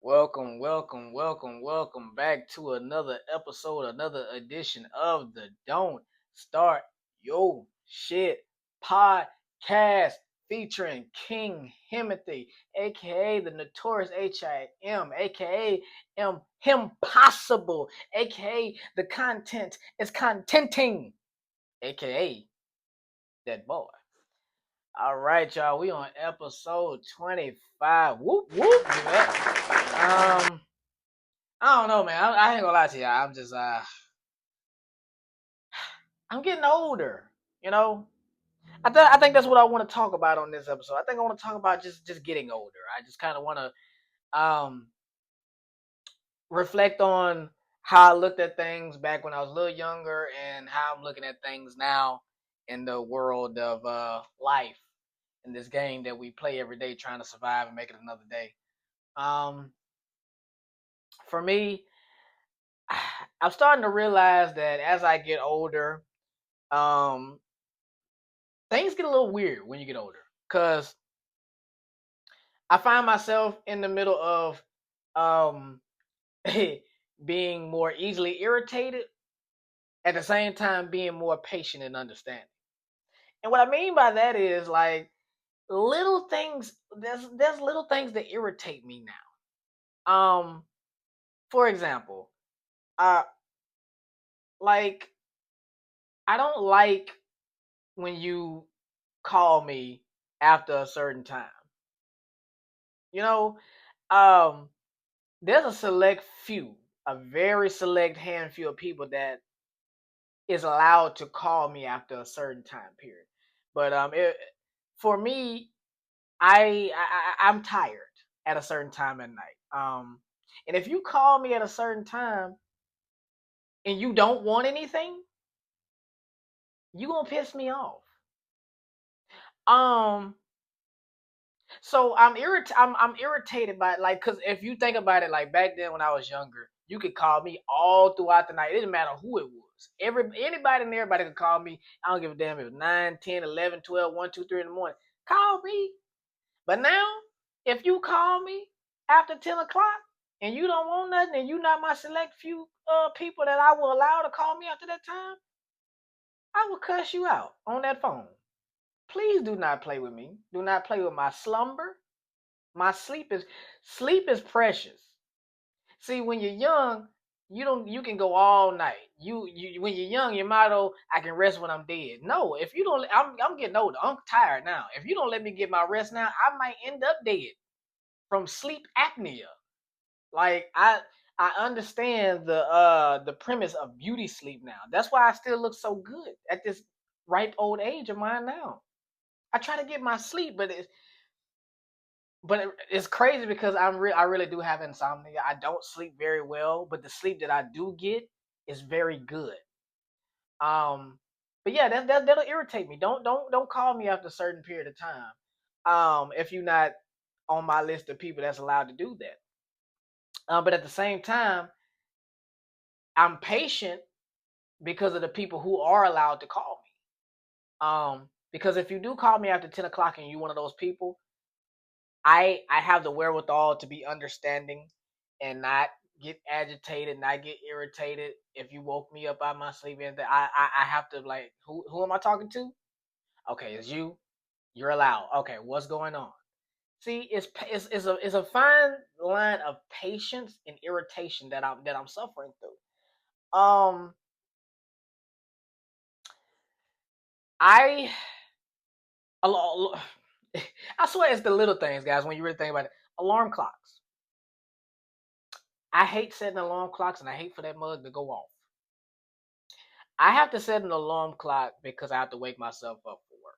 Welcome back to another episode, another edition of the Don't Start Yo Shit podcast featuring King Himothy, aka the Notorious HIM, aka Him Possible, aka the content is contenting, aka that boy. All right, y'all. We on episode 25. Whoop whoop. I don't know, man. I ain't gonna lie to you. I'm getting older. You know, I think that's what I want to talk about on this episode. I think I want to talk about just getting older. I just kind of want to reflect on how I looked at things back when I was a little younger and how I'm looking at things now in the world of life in this game that we play every day, trying to survive and make it another day. Um, for me, I'm starting to realize that as I get older, um, things get a little weird when you get older. Cause I find myself in the middle of um being more easily irritated, at the same time being more patient and understanding. And what I mean by that is like little things. There's little things that irritate me now. For example, uh, like I don't like when you call me after a certain time. You know, um, there's a select few, a very select handful of people that is allowed to call me after a certain time period. But for me, I'm tired at a certain time at night. And if you call me at a certain time and you don't want anything, you gonna piss me off. Um, So I'm irritated by it, like, cause if you think about it, like back then when I was younger, you could call me all throughout the night. It didn't matter who it was. Anybody and everybody could call me. I don't give a damn if it was 9, 10, 11, 12, 1, 2, 3 in the morning. Call me. But now, if you call me after 10 o'clock and you don't want nothing and you not my select few people that I will allow to call me after that time, I will cuss you out on that phone. Please do not play with me. Do not play with my slumber. My sleep is precious. See, when you're young, you can go all night. You when you're young, your motto, I can rest when I'm dead. No, if you don't, I'm getting older. I'm tired now. If you don't let me get my rest now, I might end up dead from sleep apnea. Like I understand the premise of beauty sleep now. That's why I still look so good at this ripe old age of mine now. I try to get my sleep, but it's crazy because I really do have insomnia. I don't sleep very well, but the sleep that I do get is very good. Um, but yeah, that'll irritate me. Don't call me after a certain period of time. If you're not on my list of people that's allowed to do that. But at the same time, I'm patient because of the people who are allowed to call me. Because if you do call me after 10 o'clock and you're one of those people, I have the wherewithal to be understanding and not get agitated, not get irritated. If you woke me up out of my sleep and I have to, like, who am I talking to? Okay, it's you. You're allowed. Okay, what's going on? See, it's a fine line of patience and irritation that I'm suffering through. Um, I a lo- I swear it's the little things, guys. When you really think about it, alarm clocks. I hate setting alarm clocks, and I hate for that mug to go off. I have to set an alarm clock because I have to wake myself up for work.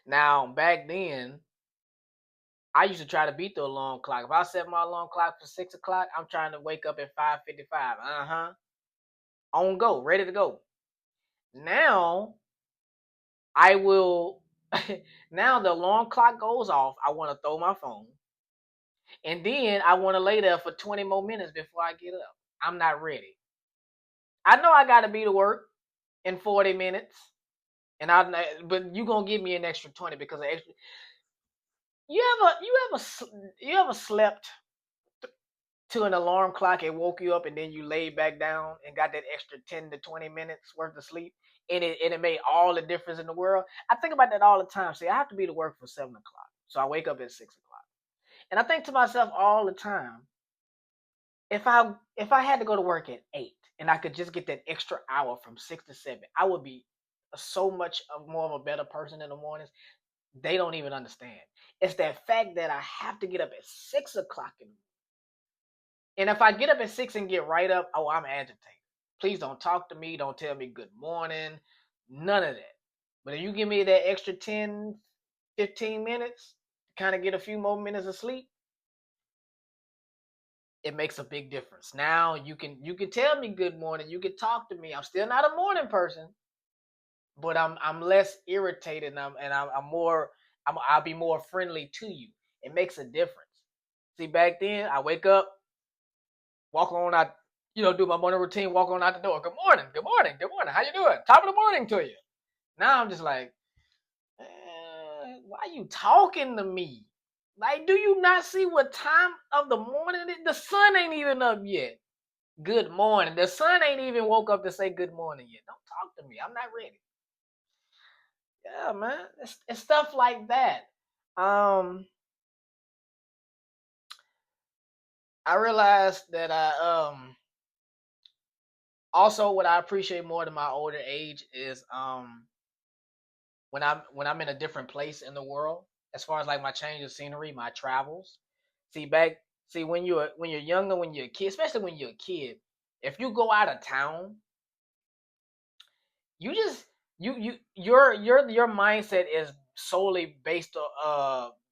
Now, back then, I used to try to beat the alarm clock. If I set my alarm clock for 6 o'clock, I'm trying to wake up at 5:55. On go, ready to go. Now, I will. Now the alarm clock goes off. I want to throw my phone, and then I want to lay there for 20 more minutes before I get up. I'm not ready. I know I got to be to work in 40 minutes. But you gonna give me an extra 20 because of extra. You ever slept to an alarm clock, it woke you up, and then you laid back down and got that extra 10 to 20 minutes worth of sleep, and it made all the difference in the world. I think about that all the time. See, I have to be to work for 7 o'clock, so I wake up at 6 o'clock, and I think to myself all the time, if I had to go to work at 8 and I could just get that extra hour from 6 to 7, I would be so much more of a better person in the mornings. They don't even understand. It's that fact that I have to get up at 6 o'clock in the morning. And if I get up at 6 and get right up, oh, I'm agitated. Please don't talk to me. Don't tell me good morning. None of that. But if you give me that extra 10, 15 minutes to kind of get a few more minutes of sleep, it makes a big difference. Now you can tell me good morning. You can talk to me. I'm still not a morning person, but I'm less irritated, and I'm more I'll be more friendly to you. It makes a difference. See, back then I wake up, walk on out, do my morning routine, walk on out the door. Good morning, good morning, good morning. How you doing? Top of the morning to you. Now I'm just like, why are you talking to me? Like, do you not see what time of the morning it is? The sun ain't even up yet. Good morning. The sun ain't even woke up to say good morning yet. Don't talk to me. I'm not ready. Yeah, man. It's stuff like that. Um, I realized that I also what I appreciate more than my older age is when I'm in a different place in the world, as far as like my change of scenery, my travels. See back see when you're younger, when you're a kid, especially when you're a kid, if you go out of town, you just your mindset is solely based on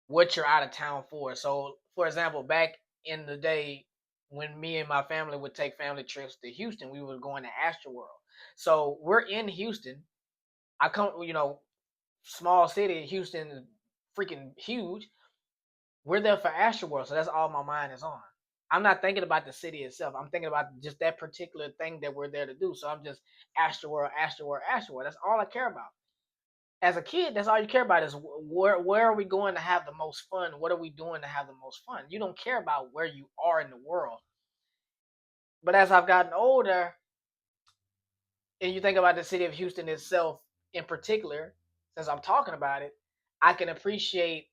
what you're out of town for. So for example, back in the day when me and my family would take family trips to Houston, we were going to Astroworld. So we're in Houston. I come, small city, Houston is freaking huge. We're there for Astroworld, so that's all my mind is on. I'm not thinking about the city itself. I'm thinking about just that particular thing that we're there to do. So I'm just Astroworld, Astroworld, Astroworld. That's all I care about. As a kid, that's all you care about is where are we going to have the most fun? What are we doing to have the most fun? You don't care about where you are in the world. But as I've gotten older, and you think about the city of Houston itself in particular, since I'm talking about it, I can appreciate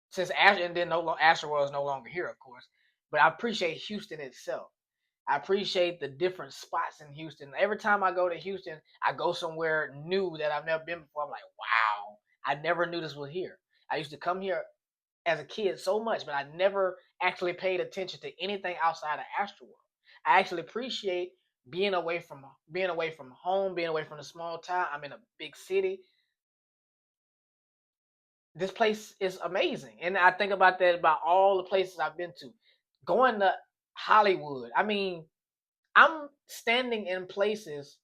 since and then Astroworld is no longer here, of course. But I appreciate Houston itself. I appreciate the different spots in Houston. Every time I go to Houston, I go somewhere new that I've never been before. I'm like, wow, I never knew this was here. I used to come here as a kid so much, but I never actually paid attention to anything outside of Astroworld. I actually appreciate being away from home, being away from the small town. I'm in a big city. This place is amazing. And I think about that about all the places I've been to. Going to Hollywood. I mean, I'm standing in places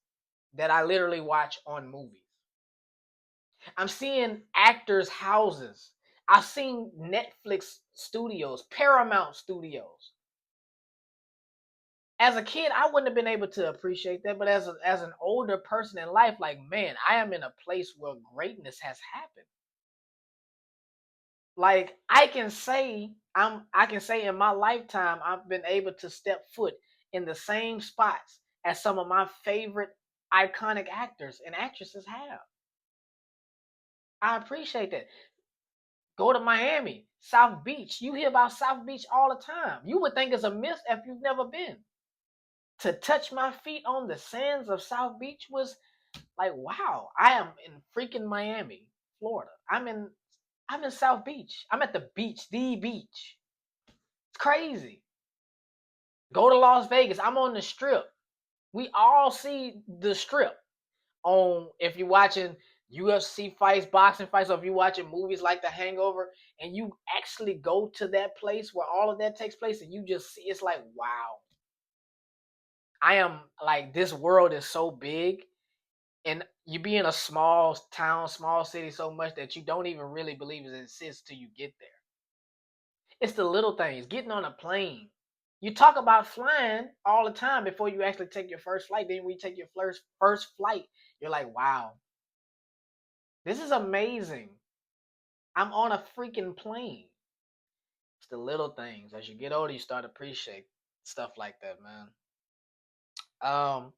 that I literally watch on movies. I'm seeing actors' houses. I've seen Netflix studios, Paramount studios. As a kid, I wouldn't have been able to appreciate that, but as an older person in life, like man, I am in a place where greatness has happened. Like I can say in my lifetime I've been able to step foot in the same spots as some of my favorite iconic actors and actresses have. I appreciate that. Go to Miami, South Beach. You hear about South Beach all the time. You would think it's a myth if you've never been. To touch my feet on the sands of South Beach was like, wow, I am in freaking Miami, Florida. I'm in South Beach. I'm at the beach, the beach. It's crazy. Go to Las Vegas. I'm on the strip. We all see the strip on if you're watching UFC fights, boxing fights, or if you're watching movies like The Hangover, and you actually go to that place where all of that takes place, and you just see it's like, wow, I am like this world is so big, and you be in a small town, small city so much that you don't even really believe it exists till you get there. It's the little things, getting on a plane. You talk about flying all the time before you actually take your first flight. Then when you take your first flight, you're like, wow, this is amazing. I'm on a freaking plane. It's the little things. As you get older, you start to appreciate stuff like that, man. Um,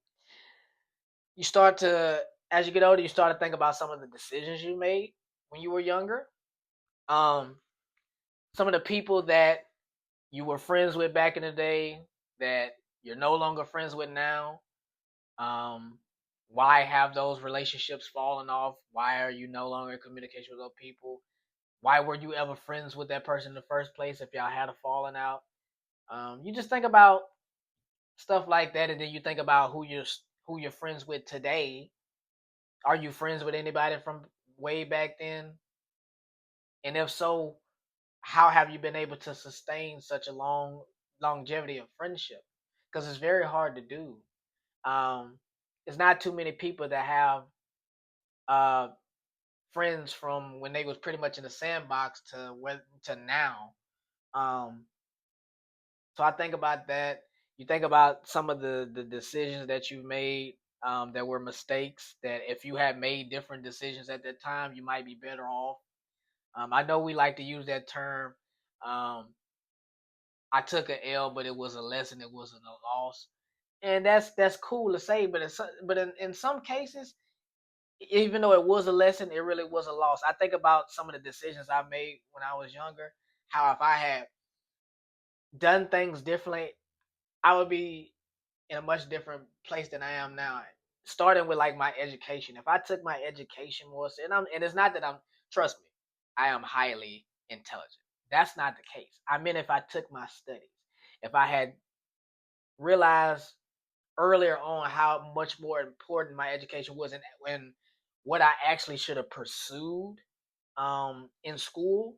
you start to, as you get older, you start to think about some of the decisions you made when you were younger. Um, some of the people that you were friends with back in the day that you're no longer friends with now. Um, why have those relationships fallen off? Why are you no longer in communication with those people? Why were you ever friends with that person in the first place if y'all had a falling out? You just think about stuff like that, and then you think about who you're friends with today. Are you friends with anybody from way back then? And if so, how have you been able to sustain such a long longevity of friendship? Because it's very hard to do. Um, it's not too many people that have uh, friends from when they was pretty much in the sandbox to now. Um, so I think about that. You think about some of the decisions that you made that were mistakes. That if you had made different decisions at that time, you might be better off. I know we like to use that term. Um, I took a L, but it was a lesson. It wasn't a loss, and that's cool to say. But in some cases, even though it was a lesson, it really was a loss. I think about some of the decisions I made when I was younger. How if I had done things differently, I would be in a much different place than I am now. Starting with like my education. If I took my education more, and it's not that I'm trust me, I am highly intelligent. That's not the case. I mean, if I took my studies, if I had realized earlier on how much more important my education was, and when what I actually should have pursued in school,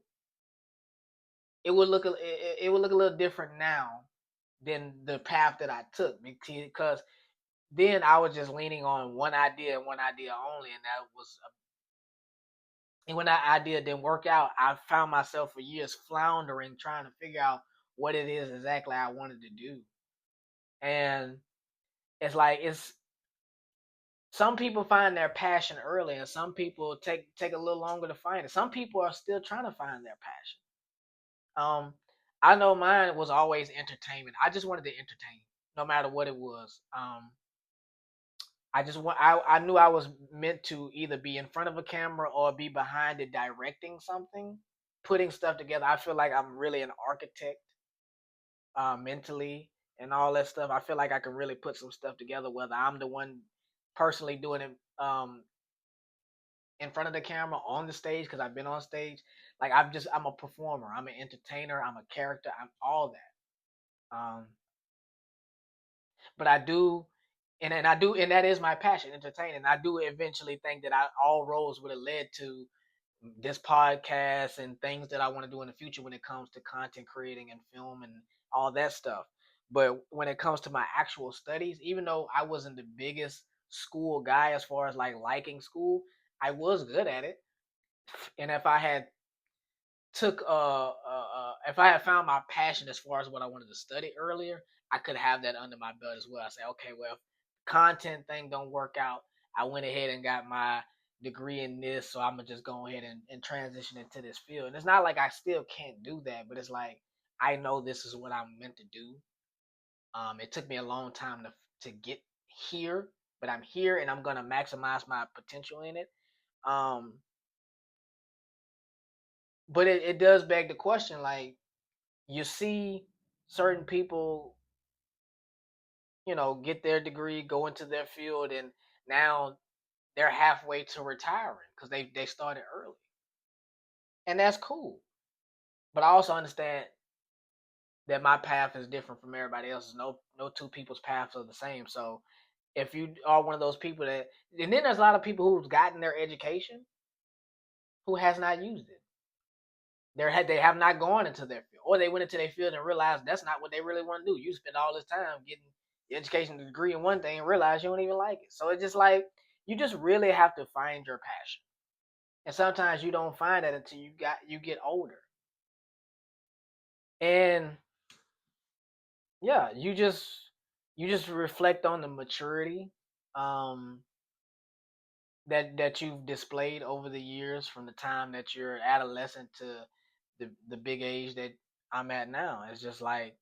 it would look a little different now than the path that I took, because then I was just leaning on one idea and one idea only, and when that idea didn't work out, I found myself for years floundering trying to figure out what it is exactly I wanted to do. And it's like it's some people find their passion early, and some people take a little longer to find it. Some people are still trying to find their passion. I know mine was always entertainment. I just wanted to entertain, no matter what it was. I knew I was meant to either be in front of a camera or be behind it directing something, putting stuff together. I feel like I'm really an architect, mentally and all that stuff. I feel like I can really put some stuff together, whether I'm the one personally doing it in front of the camera on the stage because I've been on stage. Like I'm a performer. I'm an entertainer. I'm a character. I'm all that. But I do, and I do, and that is my passion, entertaining. I do eventually think that all roads would have led to this podcast and things that I want to do in the future when it comes to content creating and film and all that stuff. But when it comes to my actual studies, even though I wasn't the biggest school guy as far as like liking school, I was good at it. And if I had found my passion as far as what I wanted to study earlier, I could have that under my belt as well. I say, okay, well, if content thing don't work out, I went ahead and got my degree in this, so I'm gonna just go ahead and transition into this field. And it's not like I still can't do that, but it's like I know this is what I'm meant to do. It took me a long time to get here, but I'm here and I'm gonna maximize my potential in it. Um, but it does beg the question, like you see certain people, get their degree, go into their field, and now they're halfway to retiring because they started early, and that's cool. But I also understand that my path is different from everybody else's. No two people's paths are the same. So if you are one of those people and then there's a lot of people who've gotten their education who has not used it. They have not gone into their field, or they went into their field and realized that's not what they really want to do. You spend all this time getting the education degree in one thing and realize you don't even like it. So it's just like you just really have to find your passion, and sometimes you don't find that until you get older. And yeah, you just reflect on the maturity um, that you've displayed over the years from the time that you're adolescent to the big age that I'm at now. It's just like,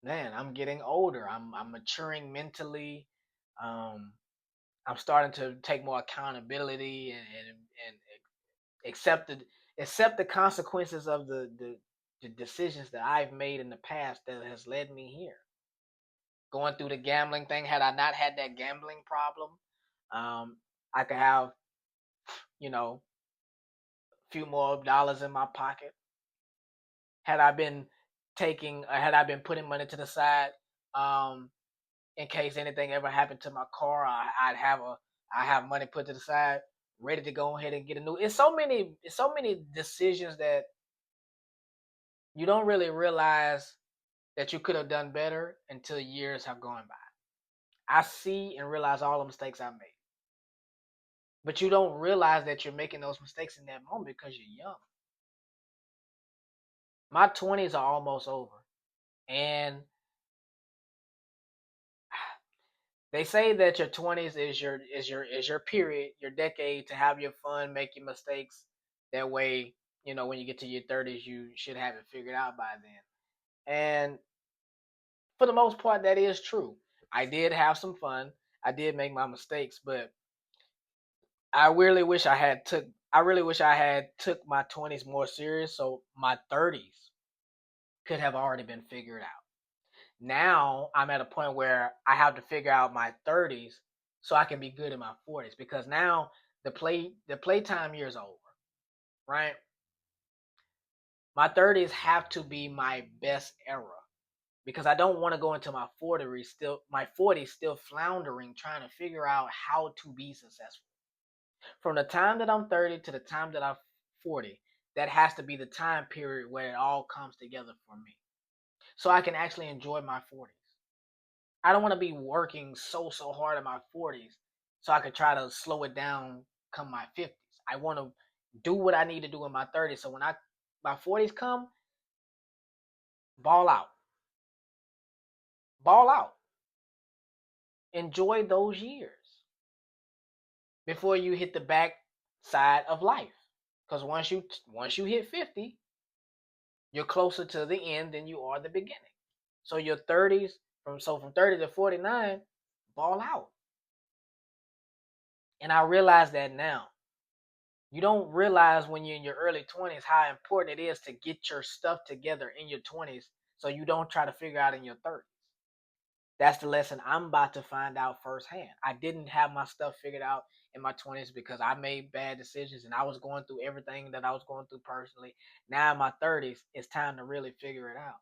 man, I'm getting older. I'm maturing mentally. Um, I'm starting to take more accountability and accept the consequences of the decisions that I've made in the past that has led me here. Going through the gambling thing, had I not had that gambling problem, um, I could have, a few more dollars in my pocket. Had I been had I been putting money to the side, um, in case anything ever happened to my car, I have money put to the side, ready to go ahead and get a new. It's so many decisions that you don't really realize that you could have done better until years have gone by. I see and realize all the mistakes I made, but you don't realize that you're making those mistakes in that moment because you're young. My 20s are almost over, and they say that your 20s is your period, your decade to have your fun, make your mistakes. That way, when you get to your 30s, you should have it figured out by then. And for the most part, that is true. I did have some fun. I did make my mistakes, but I really wish I had took my 20s more serious, so my 30s could have already been figured out. Now I'm at a point where I have to figure out my 30s so I can be good in my 40s, because now the playtime years are over, right? My 30s have to be my best era, because I don't want to go into my 40s still floundering trying to figure out how to be successful. From the time that I'm 30 to the time that I'm 40, that has to be the time period where it all comes together for me. So I can actually enjoy my 40s. I don't want to be working so hard in my 40s so I could try to slow it down come my 50s. I want to do what I need to do in my 30s, so when my 40s come, ball out. Ball out. Enjoy those years before you hit the back side of life. Cuz once you hit 50, you're closer to the end than you are the beginning. So your 30s, from 30 to 49, ball out. And I realize that now. You don't realize when you're in your early 20s how important it is to get your stuff together in your 20s so you don't try to figure out in your 30s. That's the lesson I'm about to find out firsthand. I didn't have my stuff figured out in my 20s because I made bad decisions and I was going through everything that I was going through personally. Now in my 30s, it's time to really figure it out.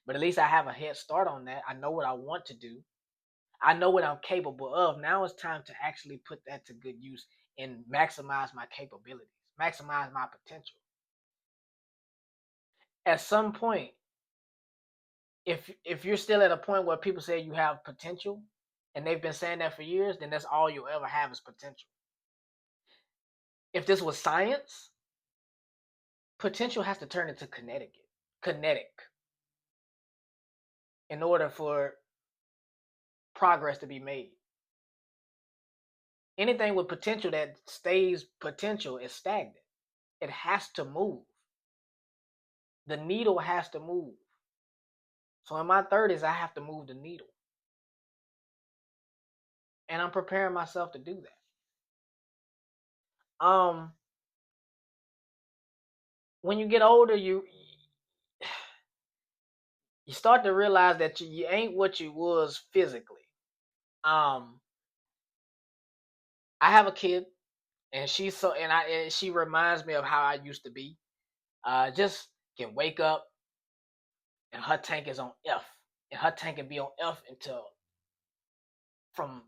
But at least I have a head start on that. I know what I want to do. I know what I'm capable of. Now it's time to actually put that to good use and maximize my capabilities, maximize my potential. At some point, if you're still at a point where people say you have potential and they've been saying that for years, then that's all you'll ever have is potential. If this was science, potential has to turn into kinetic in order for progress to be made. Anything with potential that stays potential is stagnant. It has to move. The needle has to move. So in my 30s, I have to move the needle. And I'm preparing myself to do that. When you get older, you start to realize that you ain't what you was physically. Um, I have a kid, and she reminds me of how I used to be. Just can wake up and her tank is on F, and her tank can be on F until from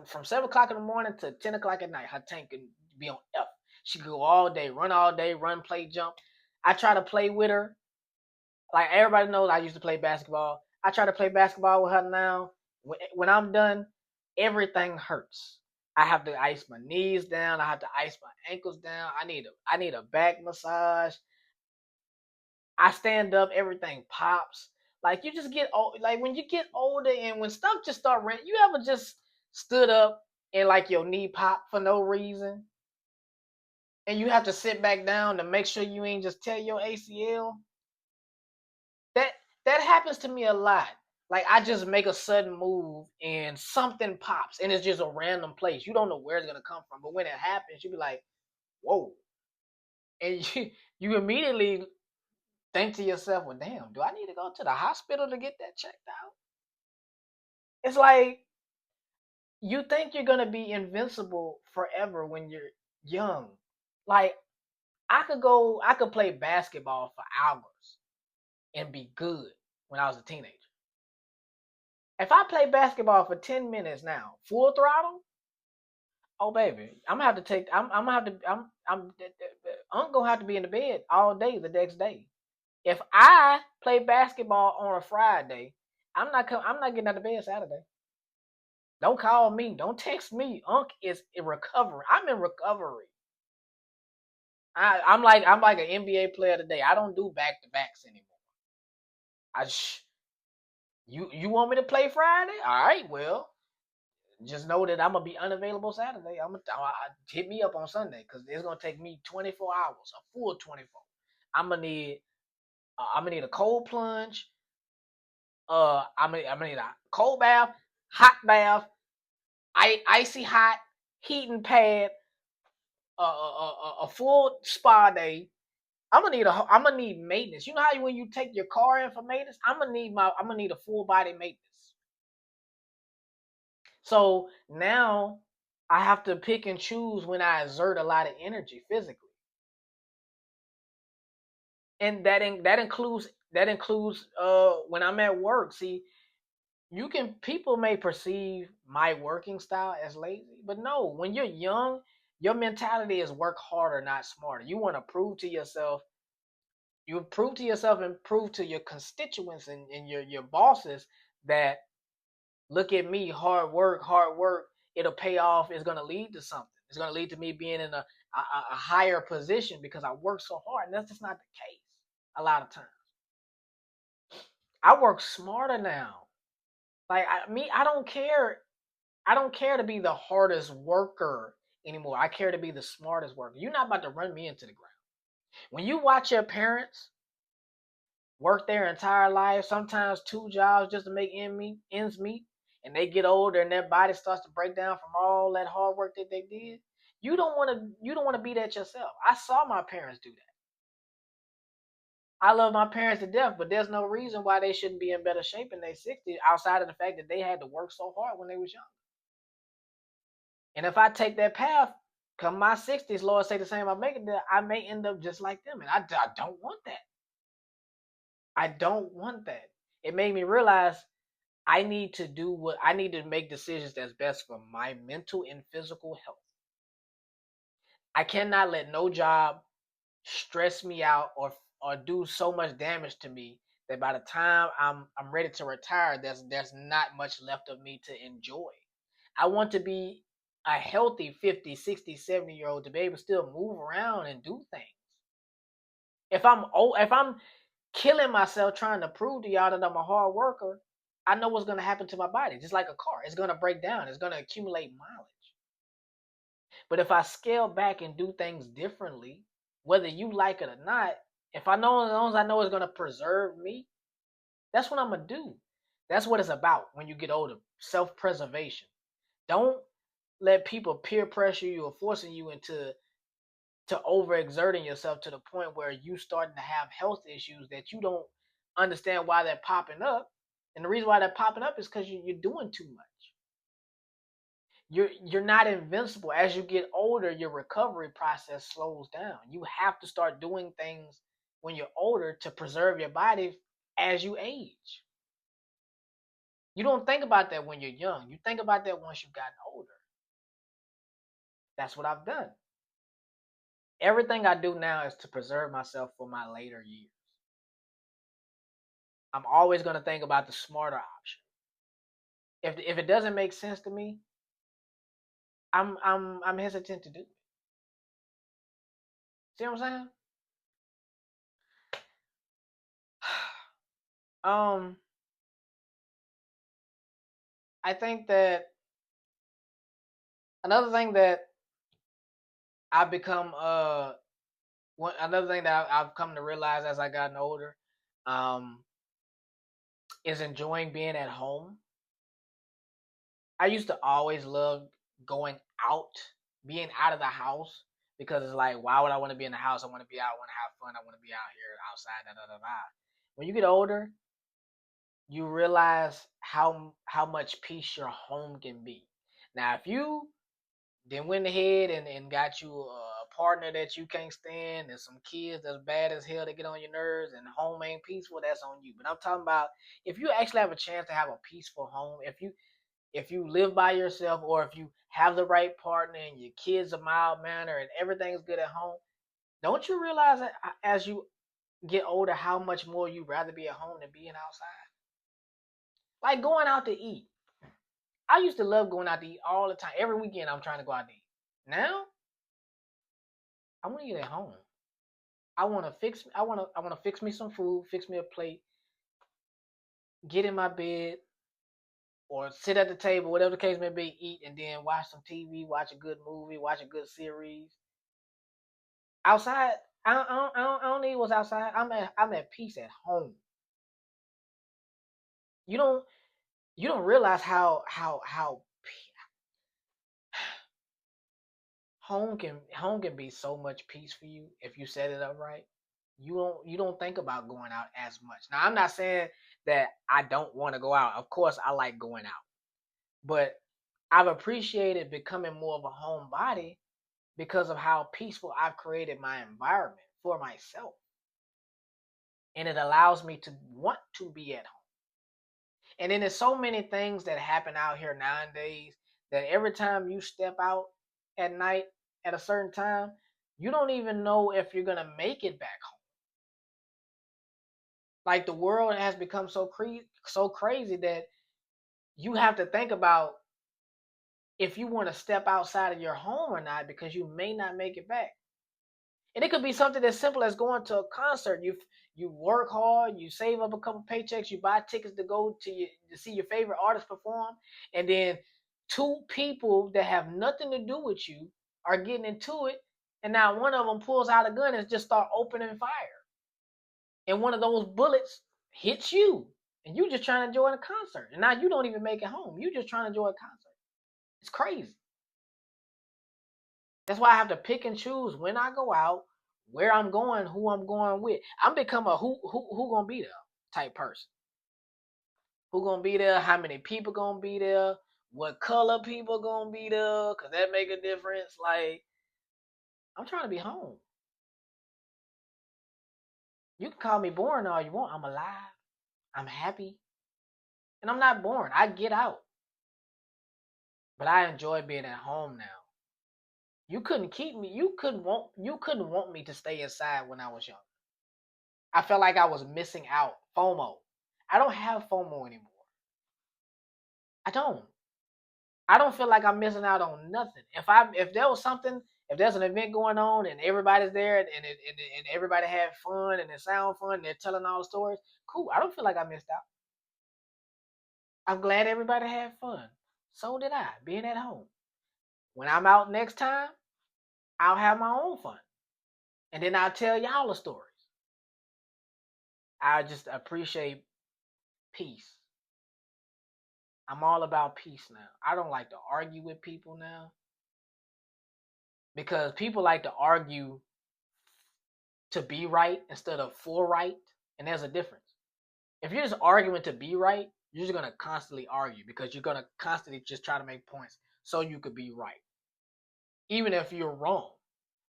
from 7 o'clock in the morning to 10 o'clock at night. Her tank can be on F. She can go all day, run, play, jump. I try to play with her. Like everybody knows, I used to play basketball. I try to play basketball with her now. When I'm done, everything hurts. I have to ice my knees down. I have to ice my ankles down. I need a back massage. I stand up, everything pops. Like you just get old. Like when you get older and when stuff just start running, you ever just stood up and like your knee pop for no reason, and you have to sit back down to make sure you ain't just tear your ACL. That happens to me a lot. Like I just make a sudden move and something pops and it's just a random place. You don't know where it's gonna come from. But when it happens, you be like, whoa. And you immediately think to yourself, well, damn, do I need to go to the hospital to get that checked out? It's like you think you're gonna be invincible forever when you're young. Like I could play basketball for hours and be good when I was a teenager. If I play basketball for 10 minutes now, full throttle, oh baby, I'm gonna have to take. I'm gonna have to. I'm gonna have to be in the bed all day the next day. If I play basketball on a Friday, I'm not getting out of bed Saturday. Don't call me. Don't text me. Unc is in recovery. I'm in recovery. I'm like an NBA player today. I don't do back to backs anymore. I sh- you want me to play Friday? All right, well, just know that I'm gonna be unavailable Saturday. Hit me up on Sunday because it's gonna take me 24 hours, a full 24. I'm gonna need a cold plunge. I'm gonna need a cold bath, hot bath, icy hot, heating pad, a full spa day. I'm gonna need maintenance. You know how when you take your car in for maintenance, I'm gonna need a full body maintenance. So now I have to pick and choose when I exert a lot of energy physically, and that includes when I'm at work. See, people may perceive my working style as lazy, but no, when you're young, your mentality is work harder, not smarter. You want to prove to yourself, you prove to yourself and prove to your constituents and your bosses that look at me, hard work, it'll pay off, it's gonna lead to something. It's gonna lead to me being in a higher position because I work so hard. And that's just not the case a lot of times. I work smarter now. Like I don't care. I don't care to be the hardest worker anymore. I care to be the smartest worker. You're not about to run me into the ground. When you watch your parents work their entire life, sometimes two jobs just to make ends meet, and they get older and their body starts to break down from all that hard work that they did. You don't want to be that yourself. I saw my parents do that. I love my parents to death, but there's no reason why they shouldn't be in better shape in their 60s outside of the fact that they had to work so hard when they was young. And if I take that path, come my 60s, Lord say the same, I make it there, I may end up just like them. And I don't want that. I don't want that. It made me realize I need to make decisions that's best for my mental and physical health. I cannot let no job stress me out or do so much damage to me that by the time I'm ready to retire, there's not much left of me to enjoy. I want to be a healthy 50, 60, 70-year old to be able to still move around and do things. If I'm killing myself trying to prove to y'all that I'm a hard worker, I know what's gonna happen to my body. Just like a car, it's gonna break down. It's gonna accumulate mileage. But if I scale back and do things differently, whether you like it or not, if I know as long as I know it's gonna preserve me, that's what I'm gonna do. That's what it's about when you get older. Self-preservation. Don't let people peer pressure you or forcing you into to overexerting yourself to the point where you starting to have health issues that you don't understand why they're popping up. And the reason why they're popping up is because you're doing too much. You're not invincible. As you get older, your recovery process slows down. You have to start doing things when you're older to preserve your body as you age. You don't think about that when you're young. You think about that once you've gotten older. That's what I've done. Everything I do now is to preserve myself for my later years. I'm always going to think about the smarter option. If it doesn't make sense to me, I'm hesitant to do it. See what I'm saying? Um, I think that another thing that I've become another thing that I've come to realize as I gotten older, um, is enjoying being at home. I used to always love going out, being out of the house, because it's like, why would I want to be in the house? I want to be out, I want to have fun, I want to be out here outside, da da da da. When you get older, you realize how much peace your home can be. Now, if you then went ahead and got you a partner that you can't stand and some kids that's bad as hell that get on your nerves and home ain't peaceful, that's on you. But I'm talking about if you actually have a chance to have a peaceful home, if you live by yourself or if you have the right partner and your kids are mild manner and everything's good at home, don't you realize that as you get older how much more you'd rather be at home than being outside? Like going out to eat. I used to love going out to eat all the time. Every weekend I'm trying to go out to eat. Now I want to eat at home. I want to fix me some food, fix me a plate, get in my bed or sit at the table, whatever the case may be, eat and then watch some TV, watch a good movie, watch a good series. Outside, I don't need what's outside. I'm at peace at home. You don't you don't realize how home can be so much peace for you if you set it up right. You don't think about going out as much. Now I'm not saying that I don't want to go out. Of course I like going out. But I've appreciated becoming more of a homebody because of how peaceful I've created my environment for myself. And it allows me to want to be at home. And then there's so many things that happen out here nowadays that every time you step out at night at a certain time, you don't even know if you're gonna make it back home. Like the world has become so crazy that you have to think about if you want to step outside of your home or not because you may not make it back. And it could be something as simple as going to a concert. You work hard, you save up a couple paychecks, you buy tickets to go to see your favorite artist perform, and then two people that have nothing to do with you are getting into it, and now one of them pulls out a gun and just start opening fire, and one of those bullets hits you, and you just trying to enjoy the concert, and now you don't even make it home. You just trying to enjoy a concert. It's crazy. That's why I have to pick and choose when I go out, where I'm going, who I'm going with. I'm become a who gonna be there type person. Who gonna be there? How many people gonna be there? What color people gonna be there? Cause that make a difference. Like I'm trying to be home. You can call me boring all you want. I'm alive. I'm happy, and I'm not boring. I get out, but I enjoy being at home now. You couldn't keep me. You couldn't want me to stay inside when I was young. I felt like I was missing out. FOMO. I don't have FOMO anymore. I don't. I don't feel like I'm missing out on nothing. If there was something, if there's an event going on and everybody's there and everybody had fun and it sound fun and they're telling all the stories, cool. I don't feel like I missed out. I'm glad everybody had fun. So did I, being at home. When I'm out next time, I'll have my own fun. And then I'll tell y'all the stories. I just appreciate peace. I'm all about peace now. I don't like to argue with people now because people like to argue to be right instead of for right, and there's a difference. If you're just arguing to be right, you're just gonna constantly argue because you're gonna constantly just try to make points so you could be right, even if you're wrong.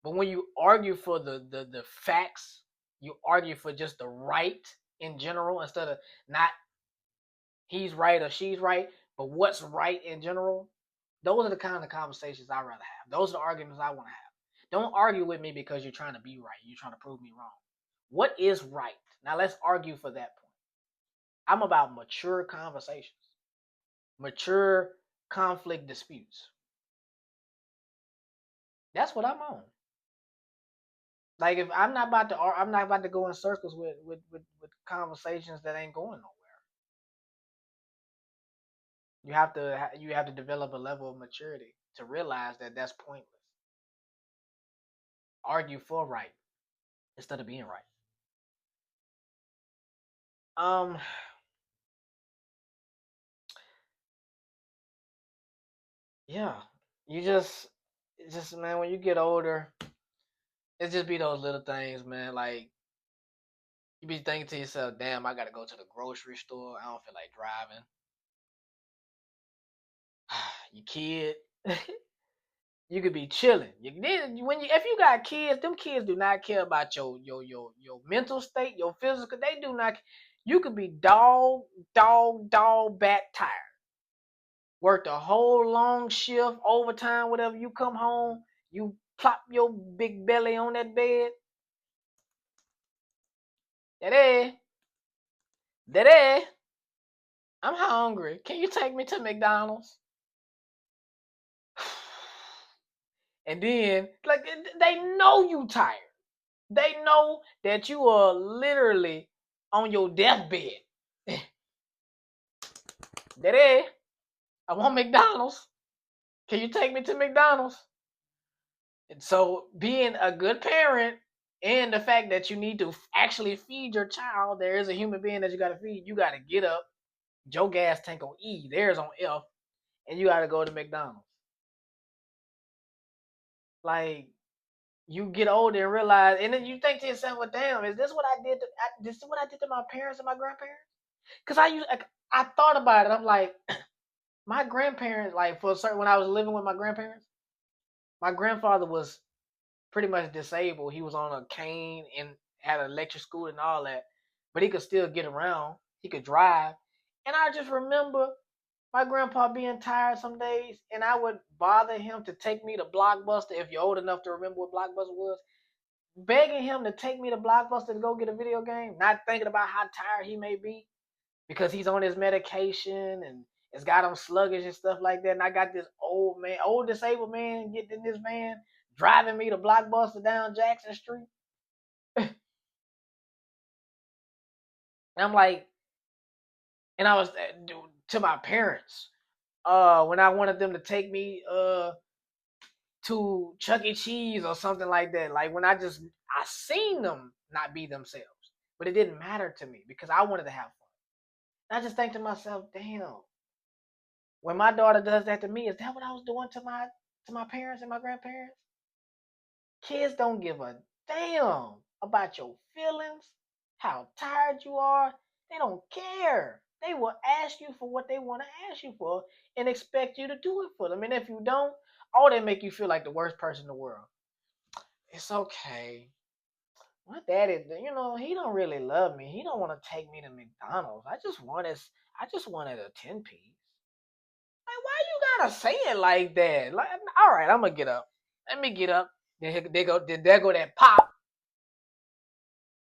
But when you argue for the facts, you argue for just the right in general instead of not he's right or she's right, but what's right in general. Those are the kind of conversations I rather have. Those are the arguments I want to have. Don't argue with me because you're trying to be right. You're trying to prove me wrong. What is right? Now let's argue for that point. I'm about mature conversations, mature conflict disputes. That's what I'm on. Like if I'm not about to go in circles with conversations that ain't going nowhere. You have to develop a level of maturity to realize that that's pointless. Argue for right instead of being right. Um, yeah, you just man, when you get older, it just be those little things, man. Like you be thinking to yourself, damn, I gotta go to the grocery store. I don't feel like driving. You kid, you could be chilling. If you got kids, them kids do not care about your mental state, your physical. They do not. You could be dog, bat tired. Worked a whole long shift, overtime, whatever. You come home, you plop your big belly on that bed. Daddy, daddy, I'm hungry. Can you take me to McDonald's? And then, like, they know you tired. They know that you are literally on your deathbed. Daddy, I want McDonald's. Can you take me to McDonald's? And so, being a good parent and the fact that you need to actually feed your child, there is a human being that you got to feed. You got to get up. Your gas tank on E, theirs on F, and you got to go to McDonald's. Like, you get older and realize, and then you think to yourself, "Well, damn, is this what I did? This is what I did to my parents and my grandparents?" Because I thought about it. I'm like, my grandparents, like for a certain, when I was living with my grandparents, my grandfather was pretty much disabled. He was on a cane and had an electric scooter and all that, but he could still get around. He could drive, and I just remember my grandpa being tired some days, and I would bother him to take me to Blockbuster. If you're old enough to remember what Blockbuster was, begging him to take me to Blockbuster to go get a video game, not thinking about how tired he may be because he's on his medication and it's got him sluggish and stuff like that. And I got this old disabled man getting in this van, driving me to Blockbuster down Jackson Street. And I'm like, and I was to my parents, when I wanted them to take me to Chuck E. Cheese or something like that. Like when I seen them not be themselves. But it didn't matter to me because I wanted to have fun. And I just think to myself, damn, when my daughter does that to me, is that what I was doing to my parents and my grandparents? Kids don't give a damn about your feelings, how tired you are. They don't care. They will ask you for what they want to ask you for and expect you to do it for them. And if you don't, oh, they make you feel like the worst person in the world. It's okay. My daddy, he don't really love me. He don't want to take me to McDonald's. I just wanted a 10-piece. Like, why you gotta say it like that? Like, all right, I'm gonna get up. Let me get up. Then there go that pop,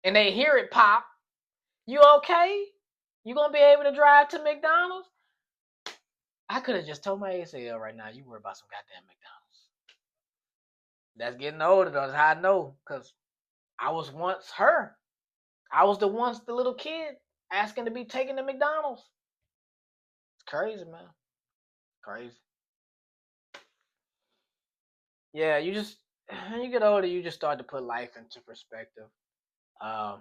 and they hear it pop. You okay? You gonna be able to drive to McDonald's? I could have just told my ACL right now. You worry about some goddamn McDonald's. That's getting older though. That's how I know, cause I was once her. I was the little kid asking to be taken to McDonald's. It's crazy, man. Crazy. Yeah, you just when you get older, you just start to put life into perspective. Um,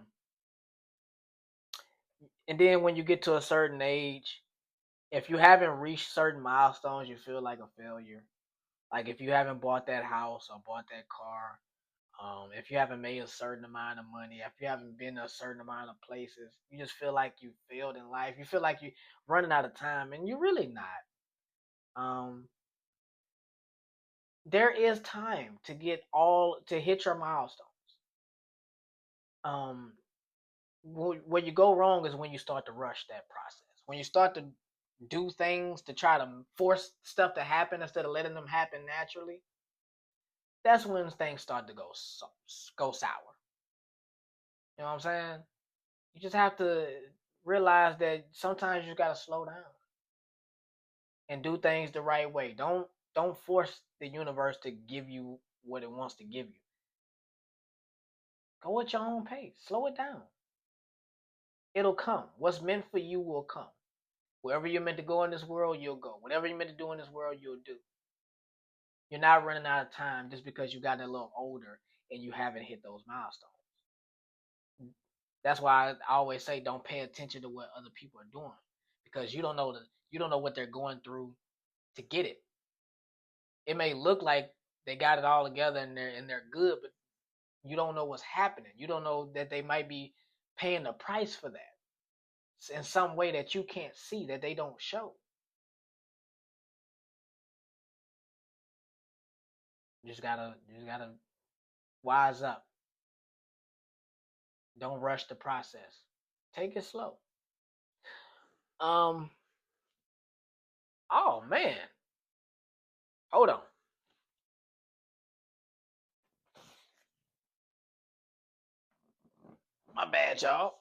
and then when you get to a certain age, if you haven't reached certain milestones, you feel like a failure. Like if you haven't bought that house or bought that car, if you haven't made a certain amount of money, if you haven't been to a certain amount of places, you just feel like you failed in life. You feel like you're running out of time, and you're really not. Um, there is time to hit your milestones. Um, where you go wrong is when you start to rush that process. When you start to do things to try to force stuff to happen instead of letting them happen naturally, that's when things start to go sour. You know what I'm saying? You just have to realize that sometimes you got to slow down and do things the right way. Don't force the universe to give you what it wants to give you. Go at your own pace. Slow it down. It'll come. What's meant for you will come. Wherever you're meant to go in this world, you'll go. Whatever you're meant to do in this world, you'll do. You're not running out of time just because you got a little older and you haven't hit those milestones. That's why I always say don't pay attention to what other people are doing because you don't know what they're going through to get it. it may look like they got it all together and they're good, but you don't know what's happening. You don't know that they might be paying the price for that in some way that you can't see, that they don't show. You just gotta wise up. Don't rush the process. Take it slow. Um. Oh man. Hold on. My bad, y'all.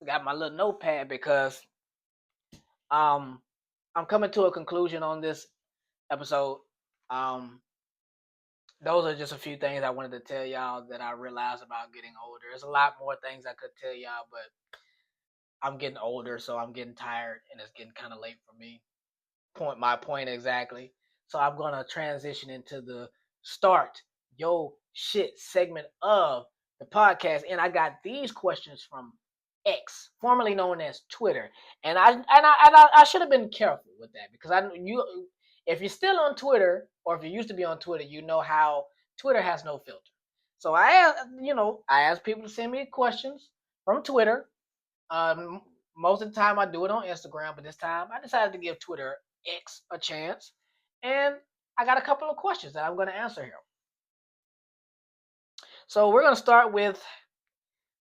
Got my little notepad because um I'm coming to a conclusion on this episode. Um, those are just a few things I wanted to tell y'all that I realized about getting older. There's a lot more things I could tell y'all, but I'm getting older, so I'm getting tired, and it's getting kind of late for me. My point exactly. So I'm gonna transition into the start yo shit segment of the podcast, and I got these questions from X, formerly known as Twitter, and I should have been careful with that because if you're still on Twitter or if you used to be on Twitter, you know how Twitter has no filter. So I asked people to send me questions from Twitter. um, Most of the time I do it on Instagram, but this time I decided to give Twitter X a chance, and I got a couple of questions that I'm going to answer here. So we're going to start with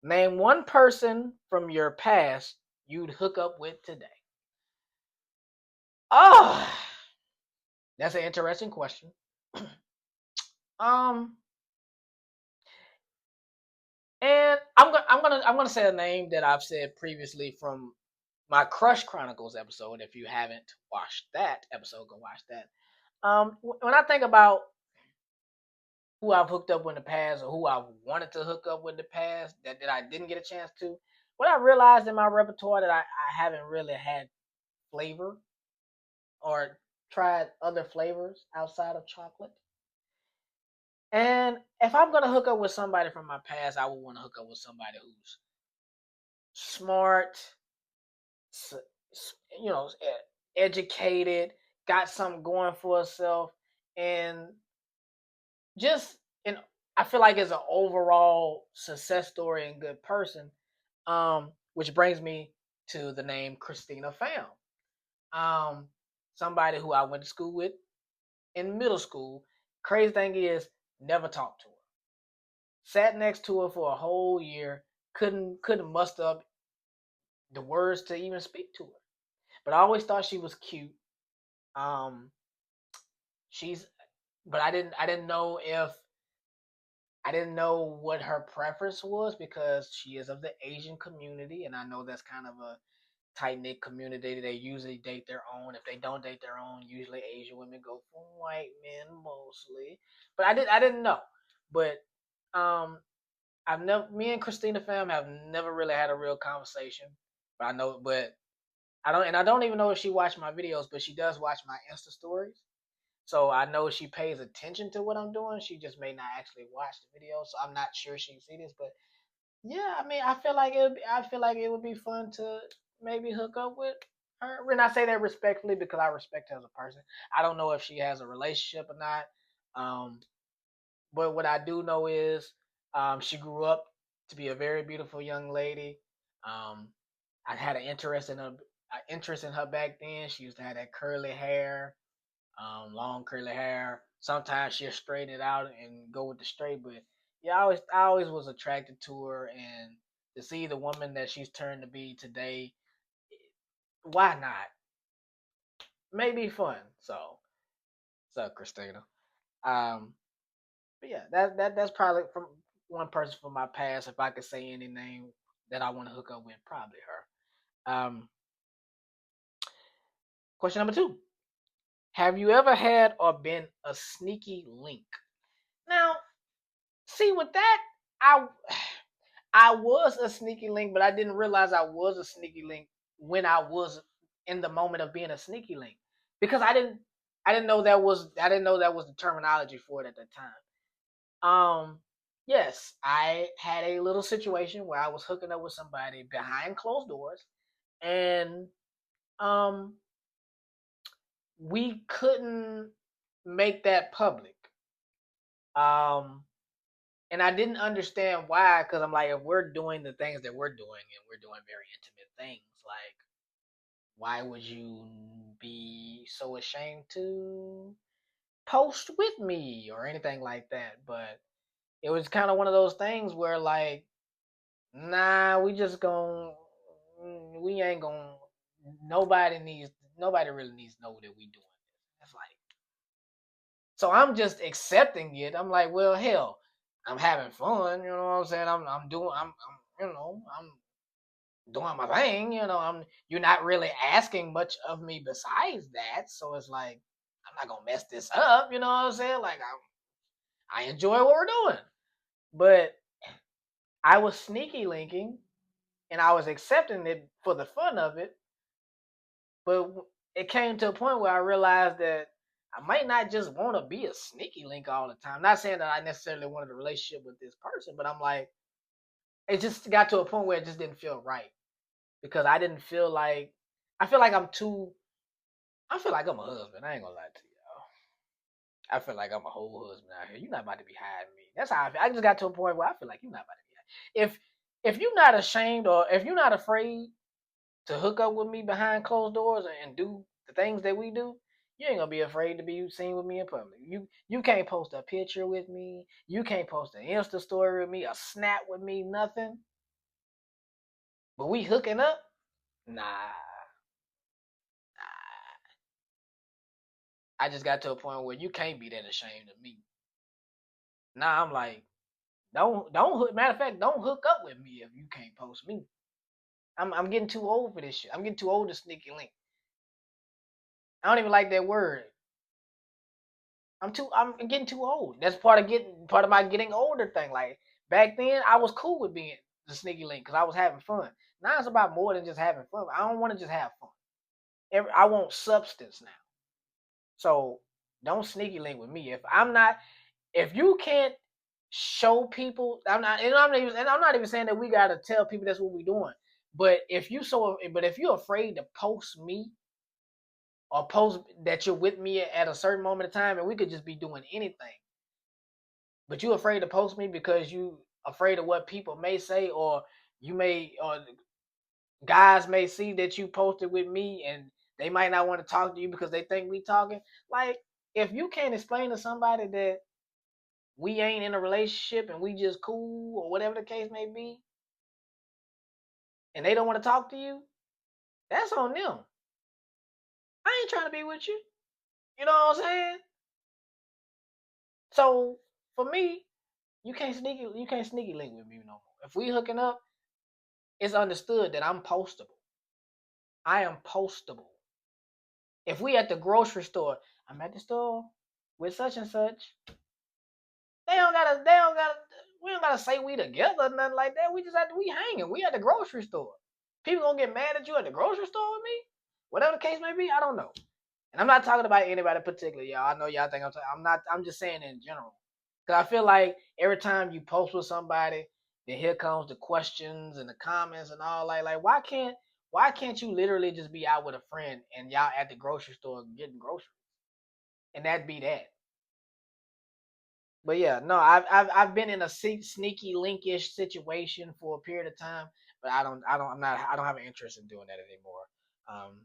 name one person from your past you'd hook up with today. Oh, that's an interesting question. um, and I'm gonna say a name that I've said previously from my Crush Chronicles episode. If you haven't watched that episode, go watch that. When I think about who I've hooked up with in the past or who I wanted to hook up with in the past that I didn't get a chance to, what I realized in my repertoire that I haven't really had flavor or tried other flavors outside of chocolate. And if I'm gonna hook up with somebody from my past, I would want to hook up with somebody who's smart, you know, educated, got something going for herself, and just and I feel like as an overall success story and good person. Which brings me to the name Christina Pham. Um, Somebody who I went to school with in middle school. Crazy thing is, never talked to her. Sat next to her for a whole year. Couldn't muster up the words to even speak to her. But I always thought she was cute. Um, she's, but I didn't know what her preference was because she is of the Asian community, and I know that's kind of a tight knit community. They usually date their own. If they don't date their own, usually Asian women go for white men mostly. But I didn't know. But um, me and Christina Pham have never really had a real conversation. But I don't even know if she watched my videos, but she does watch my Insta stories. So I know she pays attention to what I'm doing. She just may not actually watch the video, so I'm not sure she see this. But yeah, I mean, I feel like it would be fun to maybe hook up with her. And I say that respectfully because I respect her as a person. I don't know if she has a relationship or not. Um, but what I do know is she grew up to be a very beautiful young lady. Um, I had an interest in her back then. She used to have that curly hair, long curly hair. Sometimes she'll straighten it out and go with the straight, but yeah, I always was attracted to her, and to see the woman that she's turned to be today, why not? Maybe fun. So, what's up, Christina? Um, but yeah, that's probably from one person from my past. If I could say any name that I want to hook up with, probably her. Question number two: have you ever had or been a sneaky link? Now, see with that, I I was a sneaky link, but I didn't realize I was a sneaky link when I was in the moment of being a sneaky link because I didn't know that was the terminology for it at the time. Yes, I had a little situation where I was hooking up with somebody behind closed doors, and um we couldn't make that public. Um, and I didn't understand why, because I'm like, if we're doing the things that we're doing and we're doing very intimate things, like, why would you be so ashamed to post with me or anything like that? But it was kind of one of those things where, like, nah, we ain't gonna, nobody needs, nobody really needs to know that we doing this. It's like, so I'm just accepting it. I'm like, well, hell, I'm having fun. You know what I'm saying? I'm doing my thing. You're not really asking much of me besides that. So it's like, I'm not gonna mess this up. You know what I'm saying? Like, I enjoy what we're doing, but I was sneaky linking and I was accepting it for the fun of it. But it came to a point where I realized that I might not just want to be a sneaky link all the time. Not saying that I necessarily wanted a relationship with this person, but I'm like, it just got to a point where it just didn't feel right because I didn't feel like, I feel like I feel like I'm a husband. I ain't gonna lie to you. I feel like I'm a whole husband out here. You're not about to be hiding me. That's how I feel. I just got to a point where I feel like you're not about to be hiding. If you're not ashamed or if you're not afraid to hook up with me behind closed doors and do the things that we do, you ain't gonna be afraid to be seen with me in public. You can't post a picture with me. You can't post an Insta story with me, a snap with me, nothing. But we hooking up? Nah. I just got to a point where you can't be that ashamed of me. Nah, I'm like, don't hook. Matter of fact, don't hook up with me if you can't post me. I'm getting too old for this shit. I'm getting too old to sneaky link. I don't even like that word. I'm getting too old. That's part of my getting older thing. Like back then I was cool with being the sneaky link because I was having fun. Now it's about more than just having fun. I don't want to just have fun. I want substance now. So don't sneaky link with me. If you can't show people, I'm not even saying that we gotta tell people that's what we're doing. But if you're afraid to post me or post that you're with me at a certain moment of time, and we could just be doing anything, but you afraid to post me because you afraid of what people may say, or guys may see that you posted with me and they might not want to talk to you because they think we talking. Like, if you can't explain to somebody that we ain't in a relationship and we just cool or whatever the case may be, and they don't want to talk to you, that's on them. I ain't trying to be with you. You know what I'm saying? So for me, you can't sneaky link with me no more. If we hooking up, it's understood that I'm postable. I am postable. If we at the grocery store, I'm at the store with such and such. They don't gotta. We don't gotta say we together, or nothing like that. We hanging. We at the grocery store. People gonna get mad at you at the grocery store with me, whatever the case may be. I don't know. And I'm not talking about anybody particular, y'all. I know y'all think I'm not. I'm just saying in general. Cause I feel like every time you post with somebody, then here comes the questions and the comments and all like why can't you literally just be out with a friend and y'all at the grocery store getting groceries and that be that? But yeah, no, I've been in a sneaky linkish situation for a period of time, but I don't have an interest in doing that anymore. Um,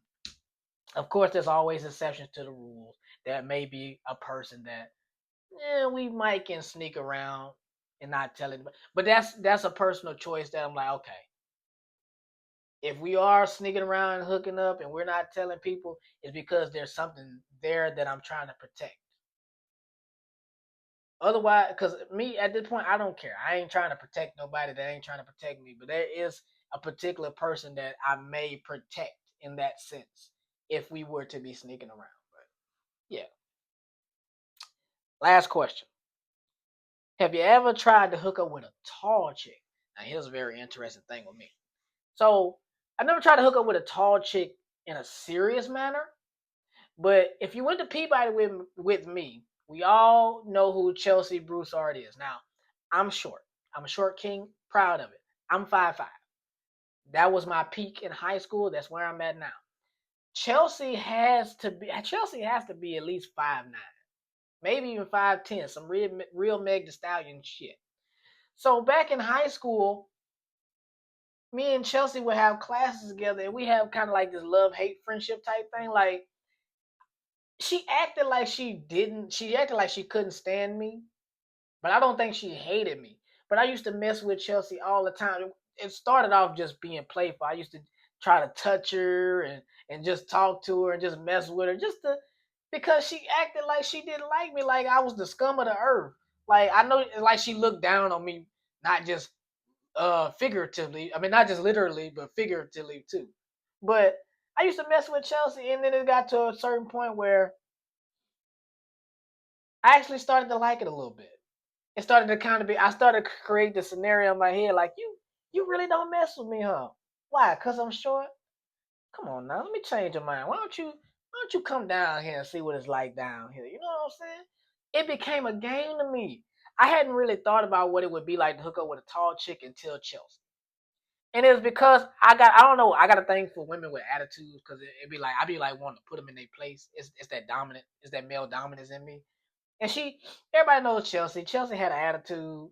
of course, there's always exceptions to the rules. There may be a person that we might can sneak around and not tell it, but that's a personal choice that I'm like, okay, if we are sneaking around and hooking up and we're not telling people, it's because there's something there that I'm trying to protect. Otherwise, because me at this point, I don't care. I ain't trying to protect nobody that ain't trying to protect me. But there is a particular person that I may protect in that sense if we were to be sneaking around. But yeah. Last question. Have you ever tried to hook up with a tall chick? Now, here's a very interesting thing with me. So, I never tried to hook up with a tall chick in a serious manner. But if you went to Peabody with me, we all know who Chelsea Broussard is. Now, I'm short. I'm a short king, proud of it. I'm 5'5". That was my peak in high school. That's where I'm at now. Chelsea has to be at least 5'9", maybe even 5'10", some real Meg Thee Stallion shit. So back in high school, me and Chelsea would have classes together, and we have kind of like this love hate friendship type thing. Like she acted like she didn't. She acted like she couldn't stand me, but I don't think she hated me. But I used to mess with Chelsea all the time. It started off just being playful. I used to try to touch her and just talk to her and just mess with her just to because she acted like she didn't like me, like I was the scum of the earth. Like I know, like she looked down on me, not just figuratively. I mean, not just literally, but figuratively too. But I used to mess with Chelsea, and then it got to a certain point where I actually started to like it a little bit. It started to kind of be. I started to create the scenario in my head, like you really don't mess with me, huh? Why? Cause I'm short? Come on now, let me change your mind. Why don't you come down here and see what it's like down here? You know what I'm saying? It became a game to me. I hadn't really thought about what it would be like to hook up with a tall chick until Chelsea. And it was because I don't know, I got a thing for women with attitudes because it'd be like, I'd be like wanting to put them in their place. It's that dominant, it's that male dominance in me. And everybody knows Chelsea. Chelsea had an attitude.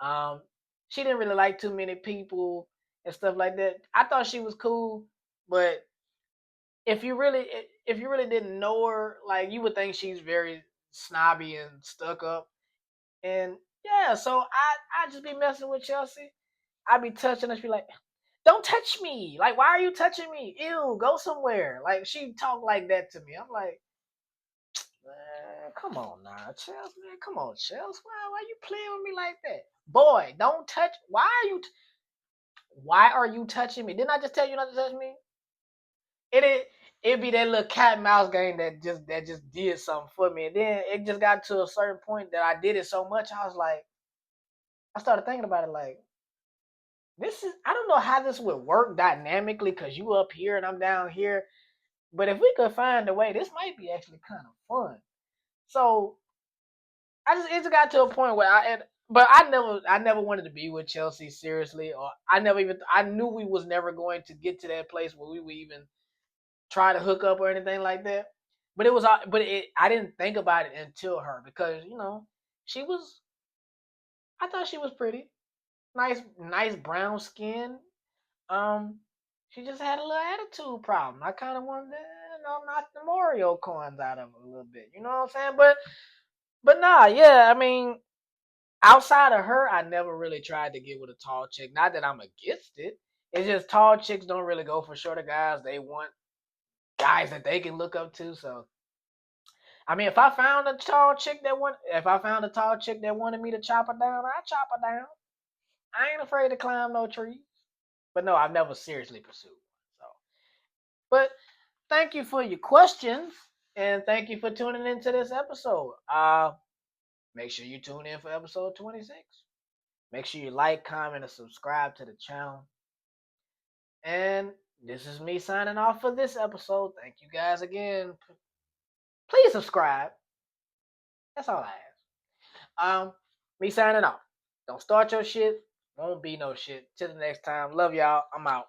Um, she didn't really like too many people and stuff like that. I thought she was cool, but if you really if you really didn't know her, like you would think she's very snobby and stuck up. And yeah, so I just be messing with Chelsea. I be touching her. She be like, "Don't touch me! Like, why are you touching me? Ew, go somewhere!" Like she talk like that to me. I'm like, man, come on now, Chelsea. Man, come on, Chelsea. Why you playing with me like that? Boy, don't touch. Why are you touching me? Didn't I just tell you not to touch me? It it be that little cat and mouse game that just did something for me. And then it just got to a certain point that I did it so much, I was like, I started thinking about it like, I don't know how this would work dynamically because you up here and I'm down here. But if we could find a way, this might be actually kind of fun. So it just got to a point where but I never wanted to be with Chelsea seriously, or I knew we was never going to get to that place where we would even try to hook up or anything like that. But I didn't think about it until her because she was I thought she was pretty, nice brown skin. Um, she just had a little attitude problem. I kind of wanted to knock the Mario coins out of her a little bit. You know what I'm saying? But nah, yeah. I mean, outside of her, I never really tried to get with a tall chick. Not that I'm against it. It's just tall chicks don't really go for shorter guys. They want guys that they can look up to. So I mean, if I found a tall chick that wanted me to chop her down, I chop her down. I ain't afraid to climb no trees. But no, I've never seriously pursued one. So, but thank you for your questions and thank you for tuning into this episode. Make sure you tune in for episode 26. Make sure you like, comment, and subscribe to the channel. And this is me signing off for this episode. Thank you guys again. Please subscribe. That's all I ask. Me signing off. Don't start your shit. Won't be no shit. Till the next time. Love y'all. I'm out.